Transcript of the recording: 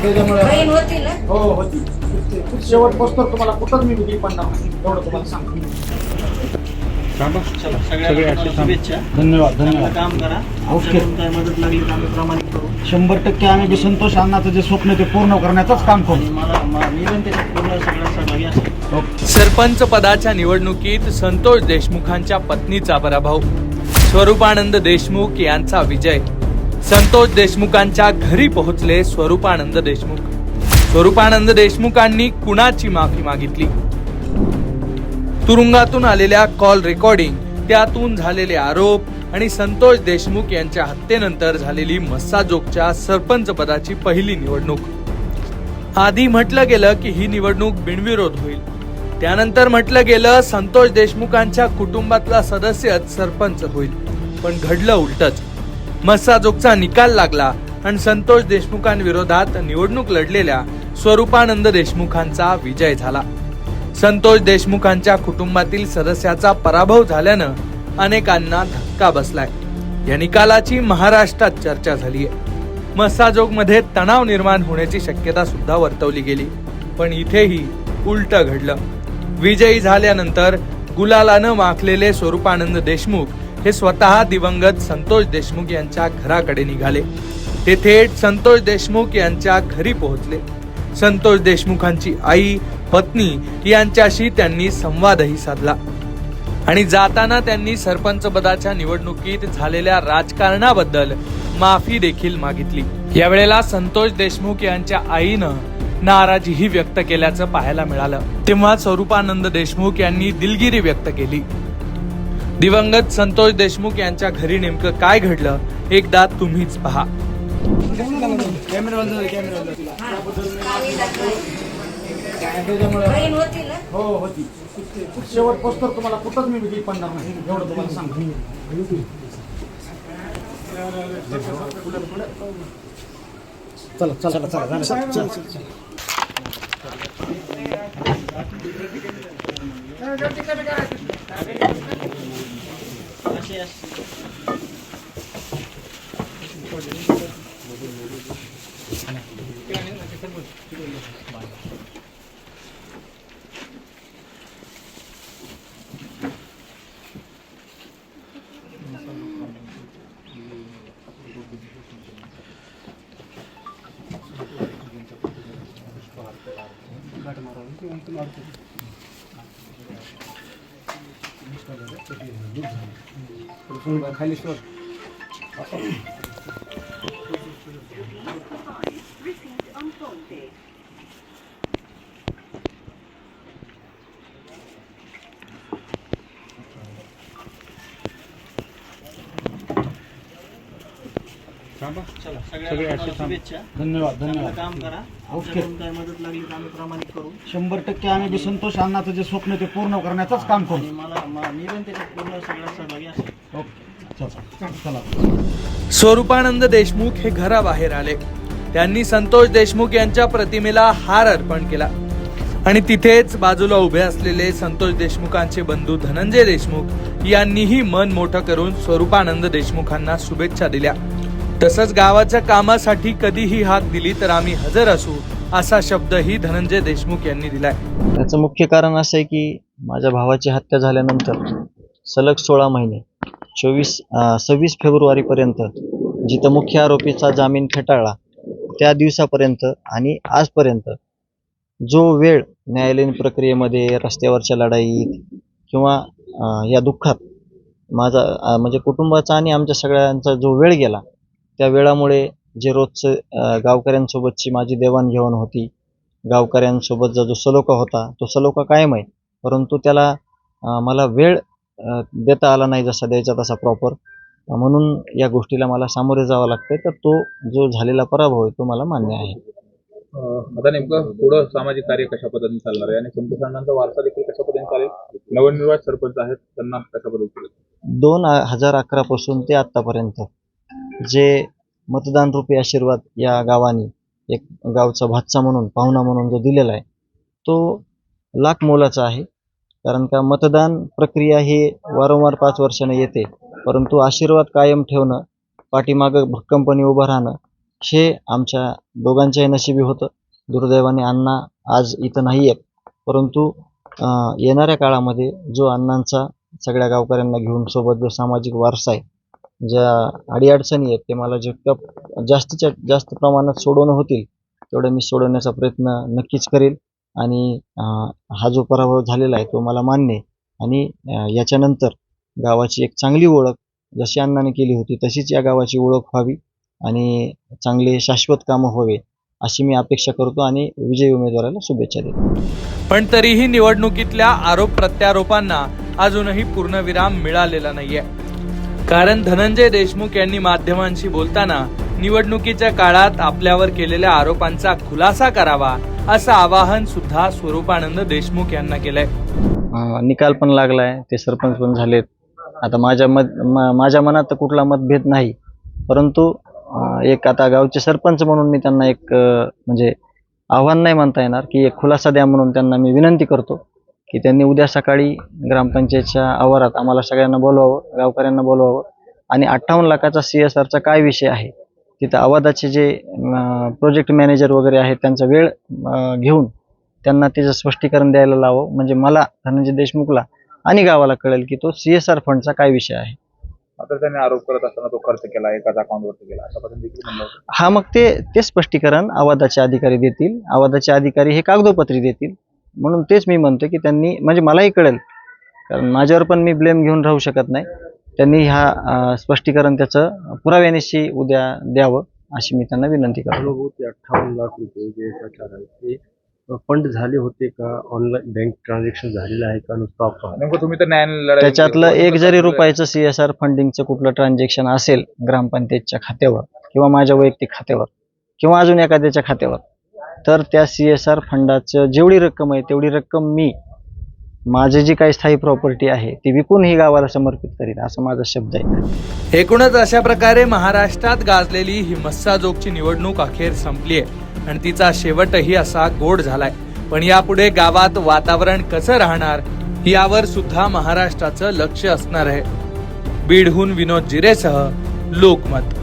बहीण होती ना? हो होती. शेवट पोस्टर तुम्हाला कुठंच मी विधी पडणार नाही एवढं तुम्हाला सांगतो. सगळ्या शुभेच्छा. धन्यवाद चांगलं काम करा. ओके. काय मदत लागली तर आम्ही प्रामाणिक करू. 100% आम्ही बी संतोष अण्णाचं जे स्वप्न ते पूर्ण करण्याचंच काम आणि करू. मी पण त्याच्यात पूर्ण सगळं सहभागी असेल. सरपंच पदाच्या निवडणुकीत संतोष देशमुखांच्या पत्नीचा पराभव, स्वरूपानंद देशमुख यांचा विजय. संतोष देशमुखांच्या घरी पोहोचले स्वरूपानंद देशमुख. स्वरूपानंद देशमुखांनी कुणाची माफी मागितली? तुरुंगातून आलेल्या कॉल रेकॉर्डिंग, त्यातून झालेले आरोप आणि संतोष देशमुख यांच्या हत्येनंतर झालेली मस्साजोगच्या सरपंच पदाची पहिली निवडणूक. आधी म्हटलं गेलं की ही निवडणूक बिनविरोध होईल. त्यानंतर म्हटलं गेलं संतोष देशमुखांच्या कुटुंबातला सदस्यच सरपंच होईल. पण घडलं उलटच. मस्साजोगचा निकाल लागला आणि संतोष देशमुखांविरोधात निवडणूक लढलेल्या स्वरूपानंद देशमुखांचा विजय झाला. संतोष देशमुखांच्या कुटुंबातील सदस्याचा पराभव झाल्यानं अनेकांना धक्का बसलाय. या निकालाची महाराष्ट्रात चर्चा झालीय. मस्साजोगमध्ये तणाव निर्माण होण्याची शक्यता सुद्धा वर्तवली गेली. पण इथेही उलट घडलं. विजयी झाल्यानंतर गुलालानं माखलेले स्वरूपानंद देशमुख हे स्वतः दिवंगत संतोष देशमुख यांच्या घराकडे निघाले. ते थेट संतोष देशमुख यांच्या घरी पोहोचले. संतोष देशमुखांची आई, पत्नी यांच्याशी त्यांनी संवादही साधला आणि जाताना त्यांनी सरपंच पदाच्या निवडणुकीत झालेल्या राजकारणाबद्दल माफी देखील मागितली. यावेळेला संतोष देशमुख यांच्या आईनं नाराजीही व्यक्त केल्याचं पाहायला मिळालं. तेव्हा स्वरूपानंद देशमुख यांनी दिलगिरी व्यक्त केली. दिवंगत संतोष देशमुख यांच्या घरी नेमकं काय घडलं एकदा तुम्हीच पहा. बहीण होती ना? हो होती. शेवट पोस्टर तुम्हाला कुठंच मी विधी पडणार नाही एवढं तुम्हाला सांगतो. चला चला चला चला. खाली सोड. सगळ्या शुभेच्छा. धन्यवाद चांगलं काम करा. ओके. काय मदत लागली तर आम्ही प्रामाणिक करू. 100% आम्ही बी संतोष अण्णाचं जे स्वप्न ते पूर्ण करण्याचंच काम करू. आणि मी पण त्याच्यात पूर्ण सगळं सहभागी असेल. ओके. चला. स्वरूपानंद देशमुख हे घराबाहेर आले. त्यांनी संतोष देशमुख यांच्या प्रतिमेला हार अर्पण केला आणि तिथेच बाजूला उभे असलेले संतोष देशमुखांचे बंधू धनंजय देशमुख यांनीही मन मोठं करून स्वरूपानंद देशमुखांना शुभेच्छा दिल्या. तसंच गावाच्या कामासाठी कधीही हाक दिली तर आम्ही हजर असू असा शब्दही धनंजय देशमुख यांनी दिलाय. याचं मुख्य कारण असं आहे की माझ्या भावाची हत्या झाल्यानंतर सलग 16 महिने 26 फेब्रुवारीपर्यंत जिथं मुख्य आरोपीचा जामीन फेटाळला त्या दिवसापर्यंत आणि आजपर्यंत जो वेळ न्यायालयीन प्रक्रियेमध्ये, रस्त्यावरच्या लढाईत किंवा या दुःखात माझा म्हणजे कुटुंबाचा आणि आमच्या सगळ्यांचा जो वेळ गेला, त्या वेळामुळे जे रोजचं गावकऱ्यांसोबतची माझी देवाणघेवाण होती, गावकऱ्यांसोबतचा जो सलोखा होता तो सलोखा कायम आहे, परंतु त्याला मला वेळ देता आला नाही जसा द्यायचा तसा प्रॉपर, म्हणून या गोष्टीला मला सामोरे जावं लागतंय. तर तो जो झालेला पराभव आहे तो मला मान्य आहे. आता नेमकं पुढं सामाजिक कार्य कशा पद्धतीने चालणार आहे आणि संतोष अण्णांचा वारसा देखील कशा पद्धतीने चालेल? नवनिर्वाचित सरपंच आहेत, त्यांना कशा पद्धतीने 2011 पासून ते आतापर्यंत जे मतदान रूपी आशीर्वाद या गावाने एक गावचा भातसा म्हणून, पाहुणा म्हणून जो दिलेला आहे तो लाख मोलाचा आहे. कारण का मतदान प्रक्रिया ही वारंवार 5 वर्षाने येते, परंतु आशीर्वाद कायम ठेवणं, पाठीमागं भक्कमपणे उभं राहणं हे आमच्या दोघांच्याही नशिबी होतं. दुर्दैवाने अण्णा आज इथं नाही आहेत, परंतु येणाऱ्या काळामध्ये जो अण्णांचा सगळ्या गावकऱ्यांना घेऊन सोबत जो सामाजिक वारसा आहे, ज्या अडीअडचणी आहेत ते मला जितकं जास्तीच्या जास्त प्रमाणात सोडवणं होतील तेवढं मी सोडवण्याचा प्रयत्न नक्कीच करेल. आणि हा जो पराभव झालेला आहे तो मला मान्य आहे. आणि याच्यानंतर गावाची एक चांगली ओळख जशी अण्णाने केली होती तशीच या गावाची ओळख व्हावी आणि चांगले शाश्वत कामं व्हावे अशी मी अपेक्षा करतो आणि विजयी उमेदवाराला शुभेच्छा देतो. पण तरीही निवडणुकीतल्या आरोप प्रत्यारोपांना अजूनही पूर्णविराम मिळालेला नाहीये. कारण धनंजय देशमुख यांनी माध्यमांशी बोलताना निवडणुकीच्या काळात आपल्यावर केलेल्या आरोपांचा खुलासा करावा असं आवाहन सुद्धा स्वरूपानंद देशमुख यांना केलंय. निकाल पण लागलाय, ते सरपंच पण झालेत. आता माझ्या मनात तर कुठला मतभेद नाही, परंतु एक आता गावचे सरपंच म्हणून मी त्यांना एक म्हणजे आव्हान नाही म्हणता येणार की एक खुलासा द्या म्हणून त्यांना मी विनंती करतो की त्यांनी उद्या सकाळी ग्रामपंचायतच्या आवारात आम्हाला सगळ्यांना बोलवावं, गावकऱ्यांना बोलवावं आणि 58 लाखाचा CSRचा काय विषय आहे तिथं आवादाचे जे प्रोजेक्ट मॅनेजर वगैरे आहेत त्यांचा वेळ घेऊन त्यांना त्याचं स्पष्टीकरण द्यायला लावं. म्हणजे मला धनंजय देशमुखला आणि गावाला कळेल की तो CSR फंडचा काय विषय आहे. मात्र त्यांनी आरोप करत असताना तो खर्च केला, एकाच अकाउंटवरती केला अशा पद्धतीने देखील म्हणलं होतं. हा, मग ते स्पष्टीकरण आवादाचे अधिकारी देतील. आवादाचे अधिकारी हे कागदोपत्री देतील. म्हणून तेच मी म्हणतो की त्यांनी म्हणजे मलाही कळेल, कारण माझ्यावर पण मी ब्लेम घेऊन राहू शकत नाही. त्यांनी ह्या स्पष्टीकरण त्याचं पुराव्यानिशी उद्या द्यावं अशी मी त्यांना विनंती करतो. 58 लाख रुपये जे प्रचार आहे ते फंड झाले होते का, ऑनलाईन बँक ट्रान्झॅक्शन झालेलं आहे का, नुसतं अफवा? नेमकं तुम्ही तर न्यायालयाला लढाई त्याच्यातलं एक जरी रुपयाचं CSR फंडिंगचं कुठलं ट्रान्झॅक्शन असेल ग्रामपंचायतच्या खात्यावर किंवा माझ्या वैयक्तिक खात्यावर किंवा अजून एखाद्याच्या खात्यावर, तर त्या CSR फंडाचं जेवढी रक्कम आहे तेवढी रक्कम मी माझी जी काही स्थायी प्रॉपर्टी आहे ती विकून ही गावाला समर्पित करीन असा माझा शब्द आहे. एकूणच अशा प्रकारे महाराष्ट्रात गाजलेली ही मस्साजोगची निवडणूक अखेर संपली आहे आणि तिचा शेवटही असा गोड झालाय. पण यापुढे गावात वातावरण कसं राहणार यावर सुद्धा महाराष्ट्राचं लक्ष असणार आहे. बीडहून विनोद जिरेसह लोकमत.